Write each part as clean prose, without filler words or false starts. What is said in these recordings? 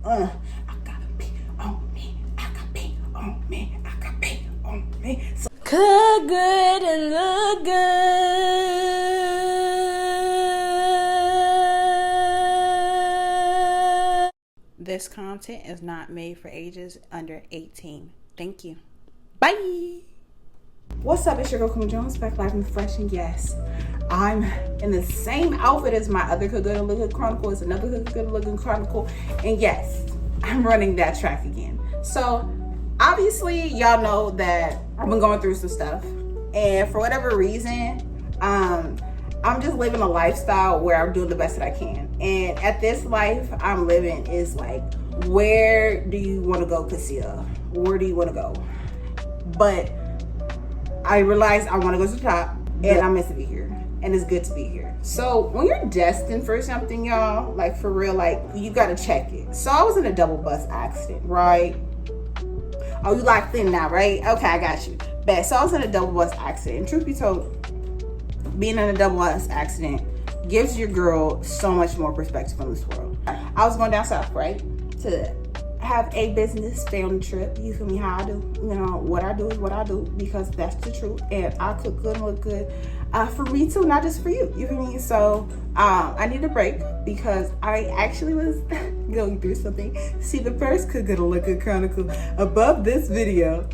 I gotta pee on me. I gotta pee on me. I gotta pee on me. So cook good and look good. This content is not made for ages under 18. Thank you. Bye. What's up? It's your girl Kuma Jones, back live and fresh, and yes, I'm in the same outfit as my other Cook Good and Look Good Chronicle. It's another Cook Good and Look Good Chronicle, and yes, I'm running that track again. So obviously, y'all know that I've been going through some stuff, and for whatever reason, I'm just living a lifestyle where I'm doing the best that I can. And at this life I'm living is like, where do you want to go, Cassia? Where do you want to go? But I realized I want to go to the top, and I'm meant to be here, and it's good to be here. So when you're destined for something, y'all, like for real, like you gotta check it. So I was in a double bus accident, right? Oh, you locked in now, right? Okay, I got you. Bet. So I was in a double bus accident. And truth be told, being in a double bus accident gives your girl so much more perspective on this world. I was going down south, right, to have a business family trip. You feel me? How I do, you know, what I do is what I do, because that's the truth, and I cook good and look good for me too, not just for you. You feel me? So I need a break because I actually was going through something. See, the first Cook Good and Look Good Chronicle above this video,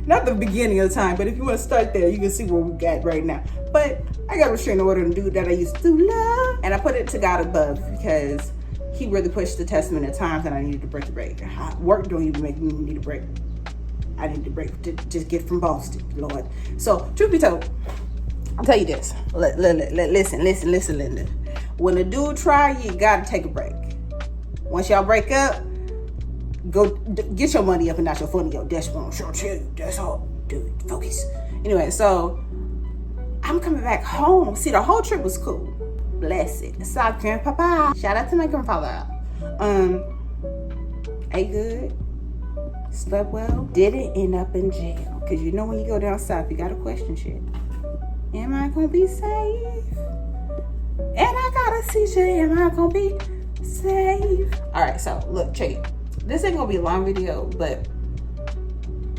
not the beginning of the time, but if you want to start there, you can see where we got right now. But I got a restraining order and dude that I used to love, and I put it to God above because he really pushed the testament at times, and I needed to break the break. Work don't even make me need a break. I need a break to just get from Boston, Lord. So, truth be told, I'll tell you this. Listen, Linda. When a dude try, you gotta take a break. Once y'all break up, go get your money up and not your funny up. That's what I'm sure tell you. That's all. Dude, focus. Anyway, so I'm coming back home. See, the whole trip was cool. Bless it. Stop, Grandpapa. Shout out to my grandfather. Ate good. Slept well. Didn't end up in jail. Because you know when you go down south, you got to question shit. Am I going to be safe? And I got a CJ. Am I going to be safe? Alright, so look, check it. This ain't going to be a long video, but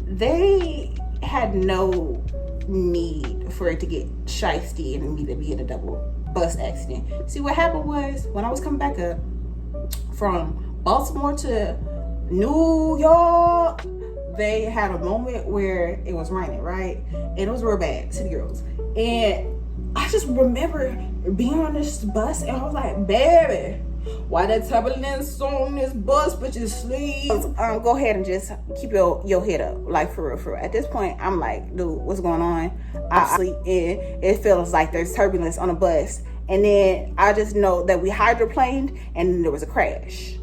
they had no need for it to get shiesty and me to be in a double bus accident. See, what happened was, when I was coming back up from Baltimore to New York, they had a moment where it was raining, right? And it was real bad, city girls. And I just remember being on this bus, and I was like, baby, why that turbulence on this bus, but you sleep? Go ahead and just keep your head up, like for real. At this point, I'm like, dude, what's going on? I sleep, and it feels like there's turbulence on a bus, and then I just know that we hydroplaned, and then there was a crash.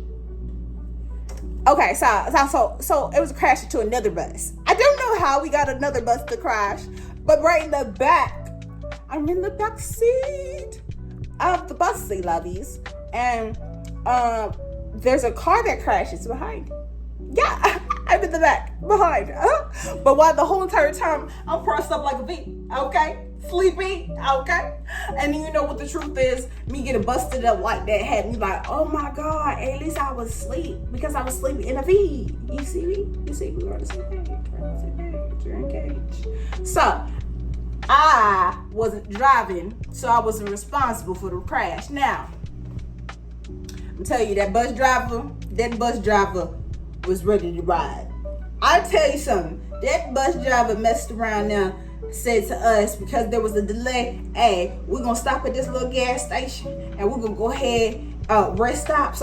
Okay, so it was a crash into another bus. I don't know how we got another bus to crash, but right in the back, I'm in the back seat of the bus, they lovies. And there's a car that crashes behind. Yeah, I'm in the back behind. But while the whole entire time I'm pressed up like a V, okay? Sleepy, okay? And you know what the truth is, me getting busted up like that had me like, oh my God, at least I was asleep, because I was sleeping in a V. You see me? We were on the same page. You're engaged. So I wasn't driving, so I wasn't responsible for the crash. Now, I'm telling you, that bus driver was ready to ride. I tell you something, that bus driver messed around now, said to us, because there was a delay, hey, we're gonna stop at this little gas station, and we're gonna go ahead, rest stop,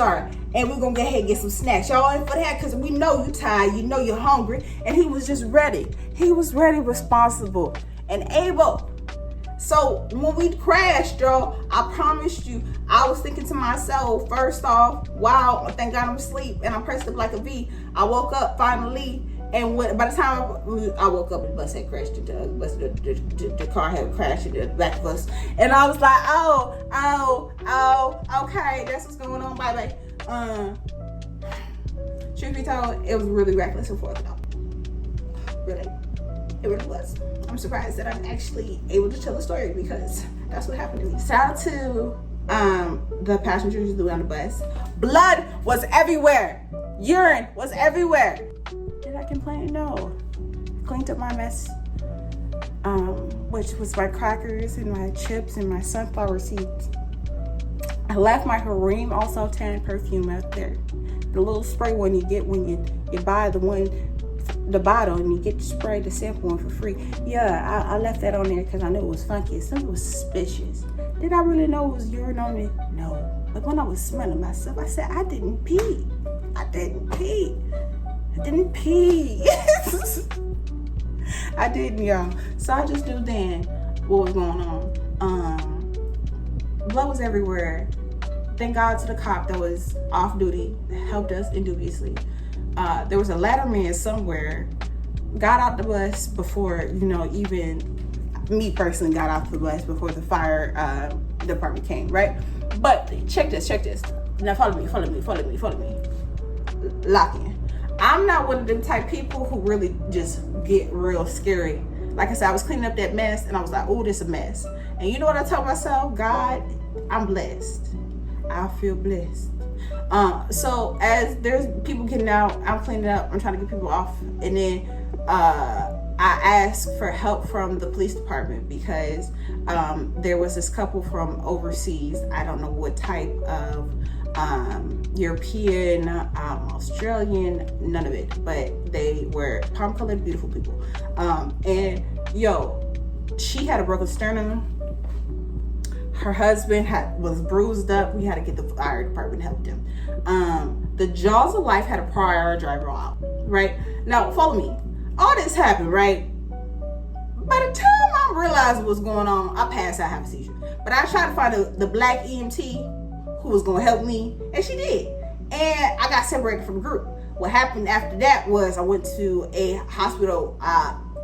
and we're gonna go ahead and get some snacks. Y'all in for that, because we know you tired, you know you're hungry, and he was just ready. He was ready, responsible, and able. So when we crashed, y'all, I promised you, I was thinking to myself, first off, wow, thank God I'm asleep, and I pressed up like a V. I woke up finally, and by the time I woke up, the bus had crashed into us. The car had crashed into the back of us, and I was like, oh, okay, that's what's going on, bye. Truth be told, it was really reckless and forth, though. Really. It really was. I'm surprised that I'm actually able to tell the story, because that's what happened to me. Shout out to the passengers who were on the bus. Blood was everywhere. Urine was everywhere. Did I complain? No. Cleaned up my mess, which was my crackers and my chips and my sunflower seeds. I left my Hareem also tan perfume out there. The little spray one you get when you buy the bottle and you get to spray the sample one for free. Yeah, I left that on there because I knew it was funky. Something was suspicious. Did I really know it was urine on me? No. But when I was smelling myself, I said, I didn't pee. I didn't pee. I didn't, y'all. So I just knew then what was going on. Blood was everywhere. Thank God to the cop that was off duty, helped us indubiously. There was a ladder man somewhere, got out the bus before, even me personally got out the bus before the fire department came, right? But check this. Now follow me. Lock in. I'm not one of them type people who really just get real scary. Like I said, I was cleaning up that mess and I was like, oh, this a mess. And you know what I tell myself? God, I'm blessed. I feel blessed. So as there's people getting out, I'm cleaning up, I'm trying to get people off. And then I asked for help from the police department because there was this couple from overseas. I don't know what type of European, Australian, none of it, but they were palm-colored, beautiful people. And she had a broken sternum. Her husband was bruised up. We had to get the fire department to help him. The Jaws of Life had a prior driver out, right? Now, follow me. All this happened, right? By the time I realized what was going on, I passed out, have a seizure. But I tried to find the black EMT who was going to help me, and she did. And I got separated from the group. What happened after that was I went to a hospital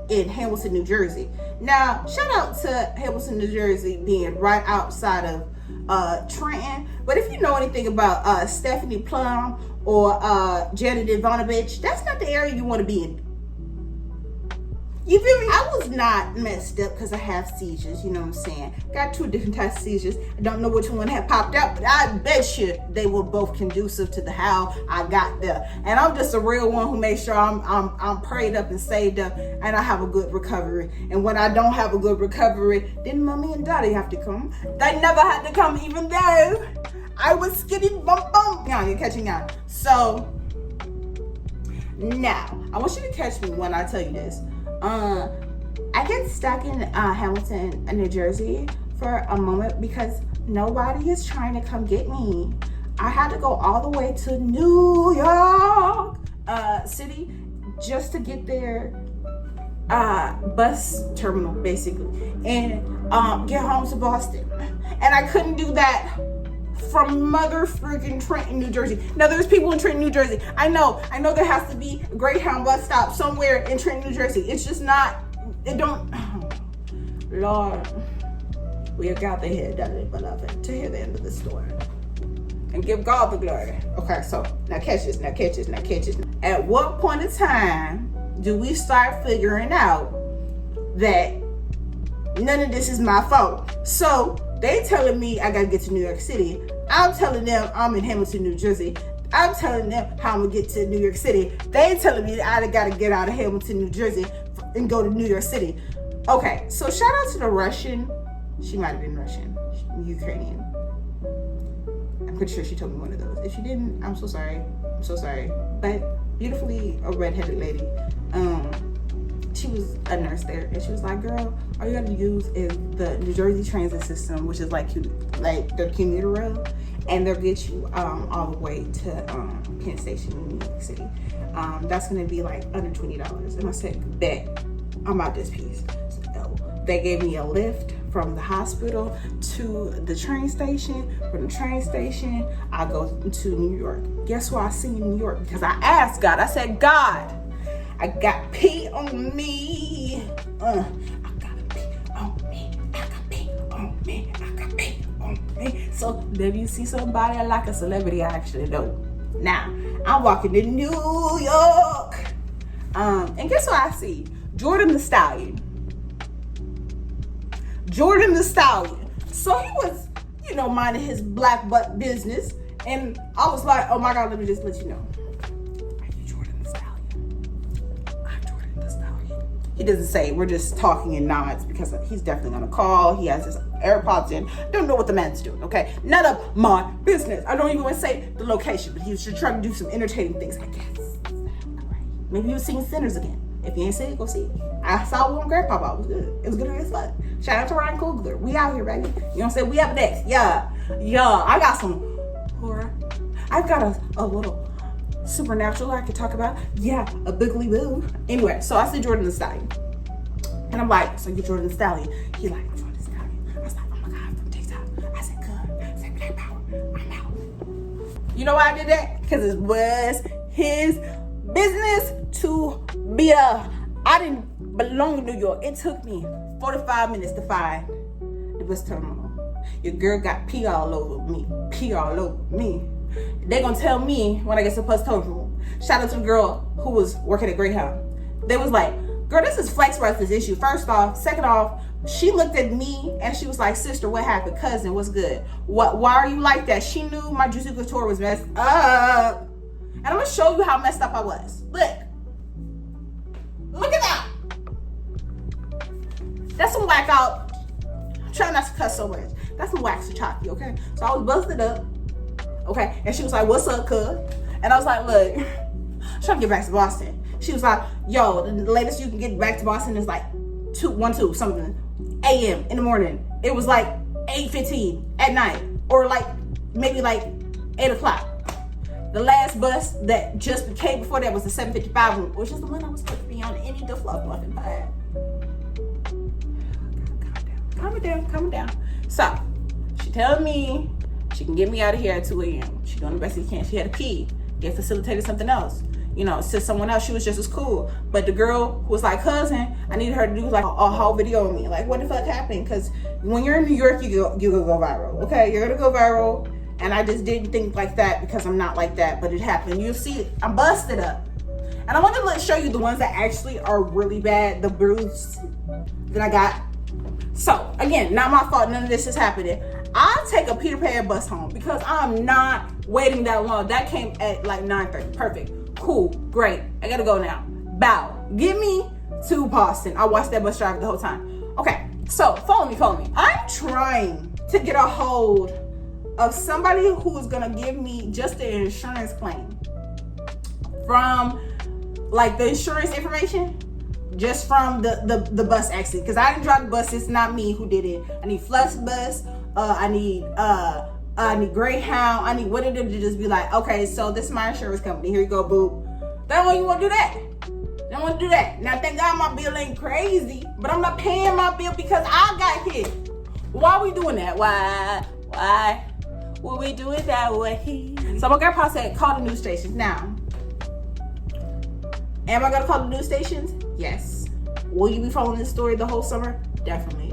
in Hamilton, New Jersey. Now, shout out to Hamilton, New Jersey being right outside of Trenton. But if you know anything about Stephanie Plum or Janet Ivanovich, that's not the area you want to be in. You feel me? I was not messed up because I have seizures, you know what I'm saying? Got 2 different types of seizures. I don't know which one had popped out, but I bet you they were both conducive to the how I got there. And I'm just a real one who makes sure I'm prayed up and saved up and I have a good recovery. And when I don't have a good recovery, then mommy and daddy have to come. They never had to come even though I was skinny bump. Yeah, you're catching on. So now I want you to catch me when I tell you this. I get stuck in Hamilton, New Jersey for a moment because nobody is trying to come get me. I had to go all the way to New York City just to get their bus terminal, basically, and get home to Boston. And I couldn't do that from mother freaking Trenton, New Jersey. Now there's people in Trenton, New Jersey. I know there has to be a Greyhound bus stop somewhere in Trenton, New Jersey. It's just not, Lord, we have got the head done it, beloved, to hear the end of the story. And give God the glory. Okay, so now catch this. At what point in time do we start figuring out that none of this is my fault? So they telling me I gotta get to New York City. I'm telling them I'm in Hamilton, New Jersey. I'm telling them how I'm gonna get to New York City. They telling me I gotta get out of Hamilton, New Jersey and go to New York City. Okay, so shout out to the Russian. She might have been Russian, Ukrainian. I'm pretty sure she told me one of those. If she didn't, I'm so sorry. But beautifully a redheaded lady. She was a nurse there, and she was like, "Girl, all you gotta use is the New Jersey transit system, which is like their commuter rail, and they'll get you all the way to Penn Station in New York City. That's gonna be like under $20." And I said, "Bet, I'm out this piece." So they gave me a lift from the hospital to the train station. From the train station, I go to New York. Guess what I see in New York? Because I asked God. I said, "God, I got pee on me. I got pee on me. I got pee on me. I got pee on me." So maybe you see somebody like a celebrity I actually know. Now, I'm walking to New York. And guess what I see? Jordan the Stallion. So he was, minding his black butt business. And I was like, oh my God, let me just let you know. Are you Jordan the Stallion? I'm Jordan the Stallion. He doesn't say, we're just talking in nods because he's definitely gonna call. He has his AirPods in. Don't know what the man's doing, okay? None of my business. I don't even want to say the location, but he was just trying to do some entertaining things, I guess. Maybe he was seeing Sinners again. If you ain't seen it, go see it. I saw one on Grandpa. It was good. It was good as fuck. Shout out to Ryan Coogler. We out here, baby. You know what I'm saying? We up next. Yeah. I got some horror. I've got a little supernatural I could talk about. Yeah, a biggly boo. Anyway, so I see Jordan the Stallion. And I'm like, so you're Jordan the Stallion? He like, I'm Jordan the Stallion. I was like, oh my God, from TikTok. I said, good. Send me that power. I'm out. You know why I did that? Because it was his business to be I didn't belong in New York. It took me 45 minutes to find the bus terminal. Your girl got pee all over me. Pee all over me. They gonna tell me when I get to the bus terminal. Shout out to the girl who was working at Greyhound. They was like, girl, this is Flexworth's issue. First off. Second off, she looked at me and she was like, sister, what happened? Cousin, what's good? Why are you like that? She knew my Juicy Couture was messed up. And I'm gonna show you how messed up I was. Look at that. That's some whack out. I'm trying not to cuss so much. That's some wax chocky, okay? So I was busted up, okay? And she was like, what's up, cuz? And I was like, look, I'm trying to get back to Boston. She was like, yo, the latest you can get back to Boston is like 2 something a.m. in the morning. It was like 8:15 at night, or like maybe like 8 o'clock. The last bus that just came before that was the 7:55 one, which is the one I was supposed to be on any the fluff muffin pie. Calm it down. So, she telling me she can get me out of here at 2 a.m. She doing the best she can. She had a key. Get facilitated something else. You know, to someone else, she was just as cool. But the girl who was like, cousin, I needed her to do like a whole video of me. Like, what the fuck happened? Because when you're in New York, you gonna go viral. Okay, you're gonna go viral. And I just didn't think like that because I'm not like that, but it happened. You'll see, I'm busted up. And I want to show you the ones that actually are really bad, the bruises that I got. So, again, not my fault, none of this is happening. I'll take a Peter Pan bus home because I'm not waiting that long. That came at like 9:30, perfect, cool, great. I gotta go now, bow. Get me to Boston. I watched that bus driver the whole time. Okay, so follow me. I'm trying to get a hold of somebody who is gonna give me just the insurance claim from like the insurance information just from the bus accident, because I didn't drive the bus. It's not me who did it. I need Flux Bus. I need Greyhound. I need one of them to just be like, okay, so this is my insurance company. Here you go, boo. They don't even want to do that. They don't want to do that. Now, thank God my bill ain't crazy, but I'm not paying my bill because I got hit. Why are we doing that? Why? Will we do it that way? So my grandpa said, call the news stations. Now, am I gonna call the news stations? Yes. Will you be following this story the whole summer? Definitely.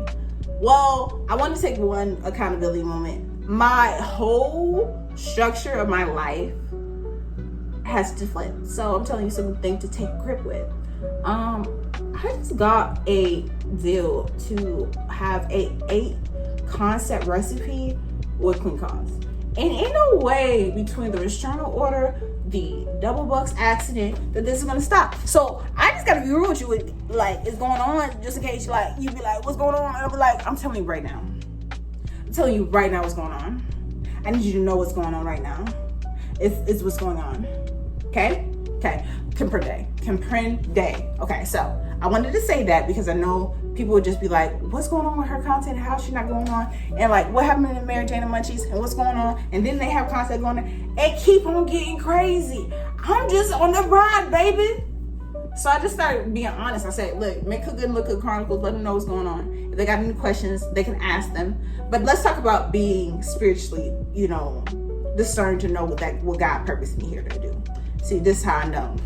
Well, I want to take one accountability moment. My whole structure of my life has to flip. So I'm telling you something to take grip with. I just got a deal to have a 8-concept recipe with clean costs. And ain't no way between the restraining order, the double bucks accident, that this is gonna stop. So I just gotta be real with you. Like, it's going on, just in case like you be like, what's going on? And I'll be like, I'm telling you right now. I'm telling you right now what's going on. I need you to know what's going on right now. It's what's going on. Okay? Comprende. Okay, so I wanted to say that because I know people would just be like, what's going on with her content? How's she not going on? And like, what happened to Mary Jane and Munchies? And what's going on? And then they have content going on. It keep on getting crazy. I'm just on the ride, baby. So I just started being honest. I said, look, make Cookgoodandlookgood Chronicles. Let them know what's going on. If they got any questions, they can ask them. But let's talk about being spiritually, discerned to know what God purposed me here to do. See, this is how I know.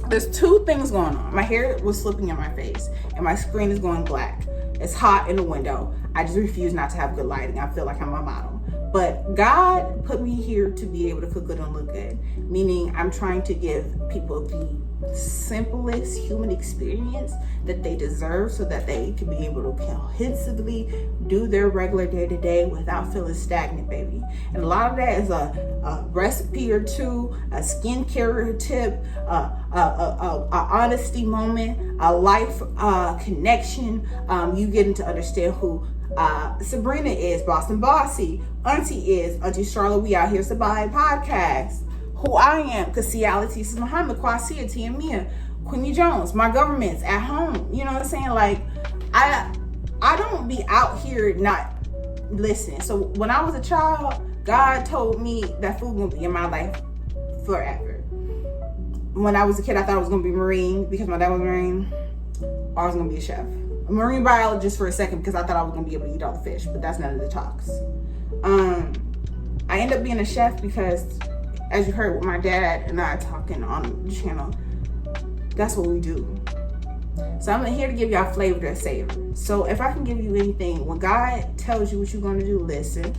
There's 2 things going on. My hair was slipping in my face and my screen is going black. It's hot in the window. I just refuse not to have good lighting. I feel like I'm a model. But God put me here to be able to cook good and look good, meaning I'm trying to give people the simplest human experience that they deserve so that they can be able to cohesively do their regular day-to-day without feeling stagnant, baby. And a lot of that is a recipe or two, a skincare tip, a honesty moment, a life connection. You getting to understand who Sabrina is, Boston Bossy, Auntie is, Auntie Charlotte, we out here to buy podcast. Who I am, Kasiality, Sis Muhammad, Kwasia, Tia Mia, Queenie Jones, my government's at home. You know what I'm saying? Like, I don't be out here not listening. So when I was a child, God told me that food gonna be in my life forever. When I was a kid, I thought I was gonna be a Marine because my dad was a Marine, or I was gonna be a chef. A marine biologist for a second because I thought I was gonna be able to eat all the fish, but that's none of the talks. I ended up being a chef because, as you heard with my dad and I talking on the channel, that's what we do. So I'm here to give y'all flavor to savor. So if I can give you anything, when God tells you what you're going to do, listen,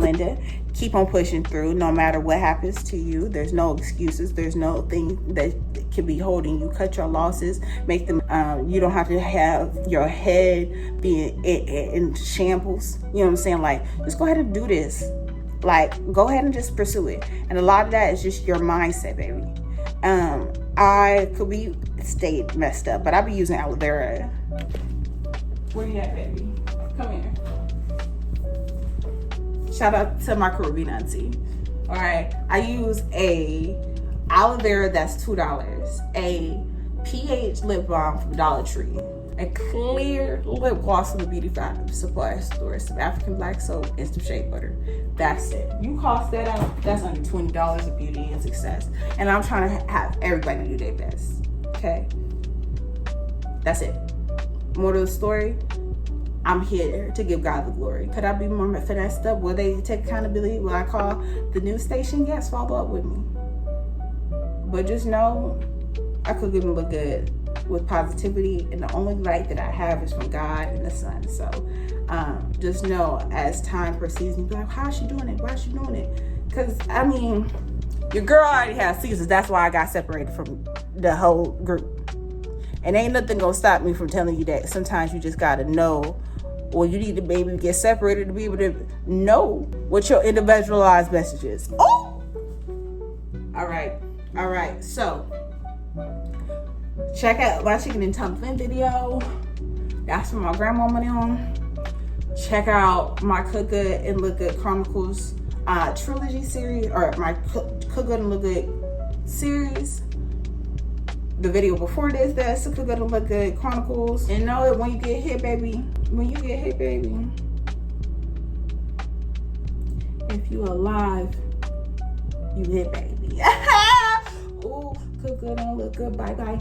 Linda. Keep on pushing through no matter what happens to you. There's no excuses. There's no thing that can be holding you. Cut your losses. Make them, you don't have to have your head being in shambles. You know what I'm saying? Like, just go ahead and do this. Like, go ahead and just pursue it. And a lot of that is just your mindset, baby. I could be stayed messed up, but I be using aloe vera. Where you at, baby? Come here. Shout out to my Caribbean auntie. All right, I use a aloe vera that's $2, a pH lip balm from Dollar Tree, a clear lip gloss from the beauty supply store, some African black soap, and some shea butter. That's it. You cost that out, that's under $20 of beauty and success. And I'm trying to have everybody do their best. Okay? That's it. Moral of the story, I'm here to give God the glory. Could I be more finessed up? Will they take accountability? Will I call the news station? Yes, follow up with me. But just know, I cook good and look good with positivity, and the only light that I have is from God and the sun. So just know, as time proceeds, you be like, how's she doing it? Why is she doing it? Because, I mean, your girl already has seasons. That's why I got separated from the whole group. And ain't nothing gonna stop me from telling you that sometimes you just gotta know, or you need to maybe get separated to be able to know what your individualized message is. Oh! All right. So, check out my chicken and dumpling video. That's from my grandma money on. Check out my Cook Good and Look Good Chronicles trilogy series, or my Cook Good and Look Good series. The video before this, that's Cook Good and Look Good Chronicles. And know that when you get hit, baby, if you alive, you hit, baby. Ooh, Cook Good and Look Good. Bye bye.